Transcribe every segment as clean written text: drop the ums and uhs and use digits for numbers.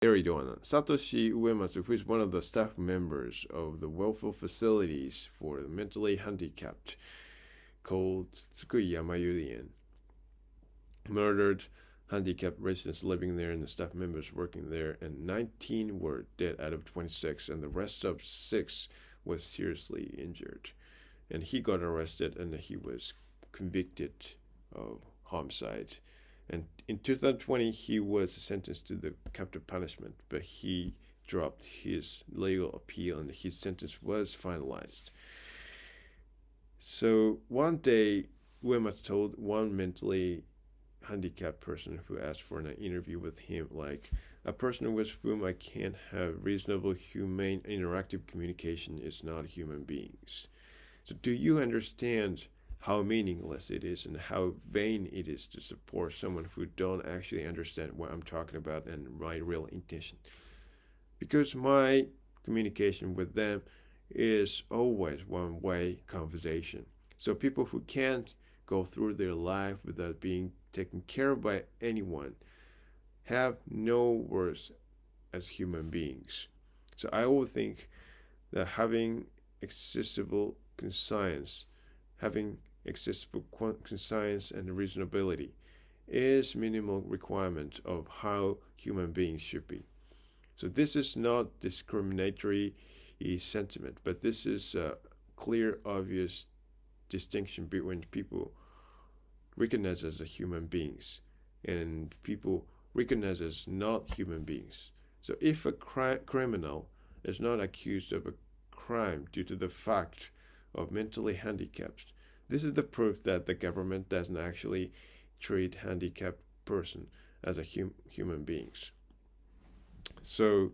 How are you doing? Satoshi Uematsu, who is one of the staff members of the welfare facilities for the mentally handicapped called Tsukui Yamayurien, murdered handicapped residents living there and the staff members working there, and 19 were dead out of 26, and the rest of 6 was seriously injured. And he got arrested and he was convicted of homicide. And in 2020, he was sentenced to the capital punishment, but he dropped his legal appeal and his sentence was finalized. So one day, Uematsu told one mentally handicapped person who asked for an interview with him, like, a person with whom I can't have reasonable, humane, interactive communication is not human beings. So do you understand how meaningless it is and how vain it is to support someone who don't actually understand what I'm talking about and my real intention? Because my communication with them is always one-way conversation. So people who can't go through their life without being taken care of by anyone have no worth as human beings. So I always think that having accessible conscience, having accessible conscience and reasonability is minimal requirement of how human beings should be. So this is not discriminatory sentiment, but this is a clear, obvious distinction between people recognized as human beings and people recognized as not human beings. So if a criminal is not accused of a crime due to the fact of mentally handicapped, this is the proof that the government doesn't actually treat handicapped person as a human beings. So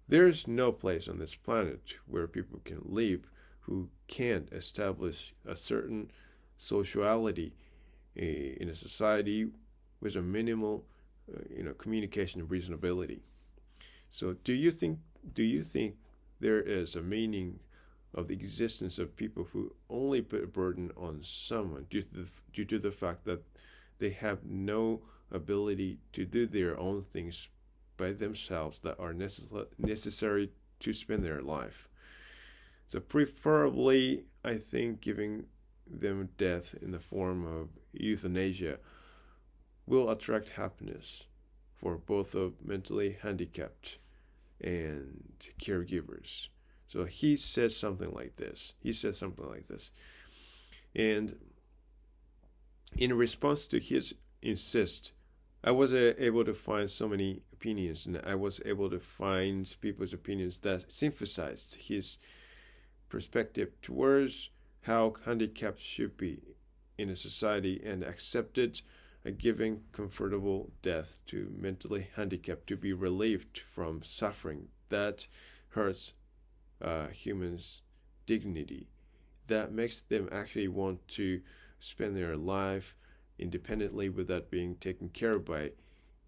there's no place on this planet where people can live who can't establish a certain sociality in a society with a minimal, communication and reasonability. So do you think there is a meaning of the existence of people who only put a burden on someone due to the fact that they have no ability to do their own things by themselves that are necessary to spend their life? So preferably, I think giving them death in the form of euthanasia will attract happiness for both of mentally handicapped and caregivers. So he said something like this. And in response to his insist, I was able to find so many opinions, and I was able to find people's opinions that synthesized his perspective towards how handicapped should be in a society and accepted a giving comfortable death to mentally handicapped to be relieved from suffering that hurts humans' dignity, that makes them actually want to spend their life independently without being taken care of by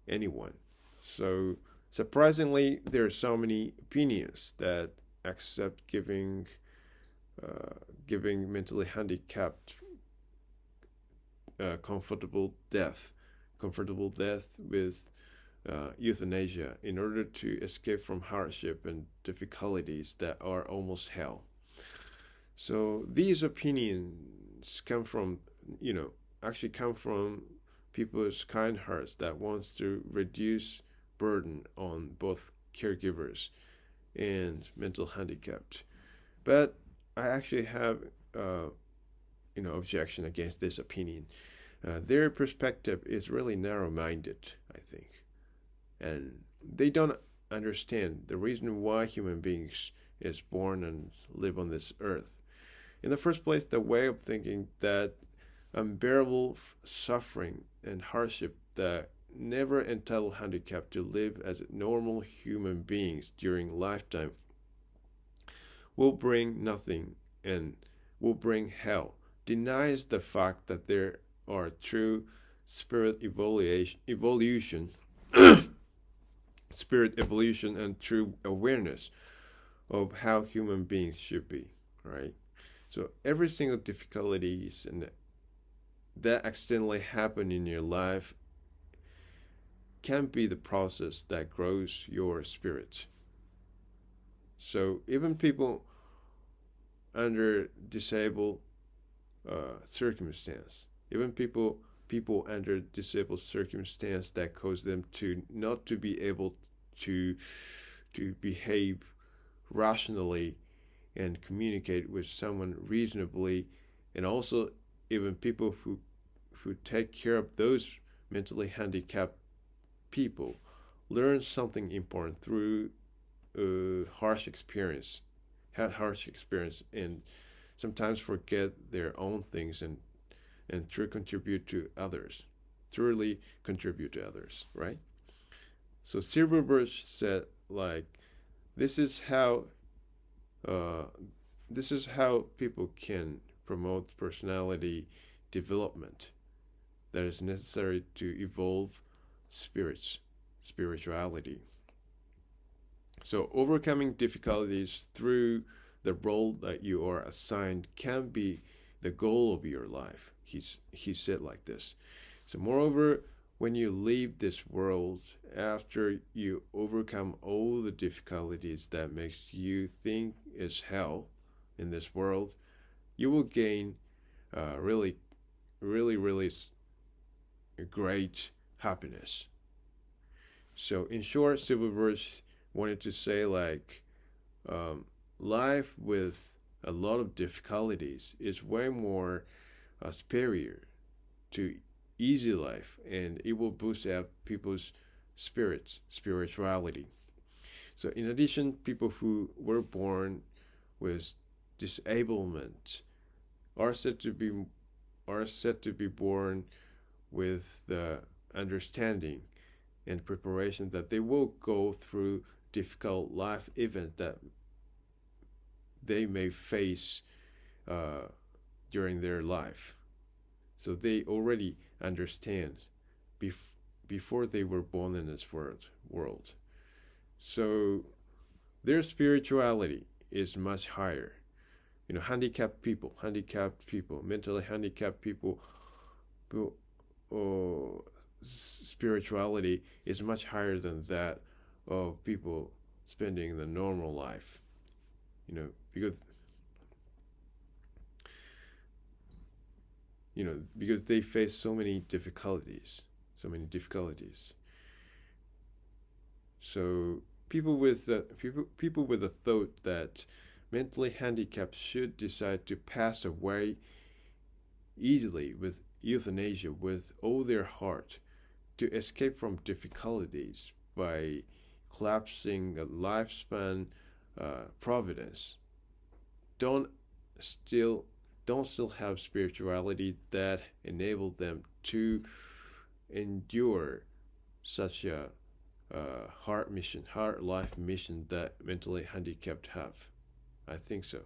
anyone. So surprisingly, there are so many opinions that accept giving mentally handicapped comfortable death with euthanasia in order to escape from hardship and difficulties that are almost hell. So these opinions come from people's kind hearts that wants to reduce burden on both caregivers and mental handicapped. But I actually have objection against this opinion. Their perspective is really narrow-minded, I think, and they don't understand the reason why human beings is born and live on this earth. In the first place, the way of thinking that unbearable suffering and hardship that never entitle handicapped to live as normal human beings during lifetime will bring nothing and will bring hell, denies the fact that there are true spirit evolution and true awareness of how human beings should be, right? So every single difficulties and that accidentally happen in your life can be the process that grows your spirit. So even people under disabled circumstance, even people under disabled circumstance that cause them to not to be able to behave rationally and communicate with someone reasonably, and also even people who take care of those mentally handicapped people learn something important through harsh experience, had harsh experience, and sometimes forget their own things and truly contribute to others, right? So Silverberg said like this is how uh, this is how people can promote personality development that is necessary to evolve spirituality. So overcoming difficulties through the role that you are assigned can be the goal of your life. He said like this. So moreover, when you leave this world after you overcome all the difficulties that makes you think is hell in this world, you will gain really, really, really great happiness. So in short, Silverberg wanted to say like life with a lot of difficulties is way more superior to easy life, and it will boost up people's spirituality. So in addition, people who were born with disablement are said to be born with the understanding and preparation that they will go through difficult life events that they may face during their life. So they already understand before they were born in this world. So their spirituality is much higher. You know, handicapped people, mentally handicapped people, spirituality is much higher than that of people spending the normal life. You know, because they face so many difficulties. So people with the thought that mentally handicapped should decide to pass away easily with euthanasia with all their heart to escape from difficulties by collapsing a lifespan providence don't still have spirituality that enable them to endure such a hard life mission that mentally handicapped have. I think so.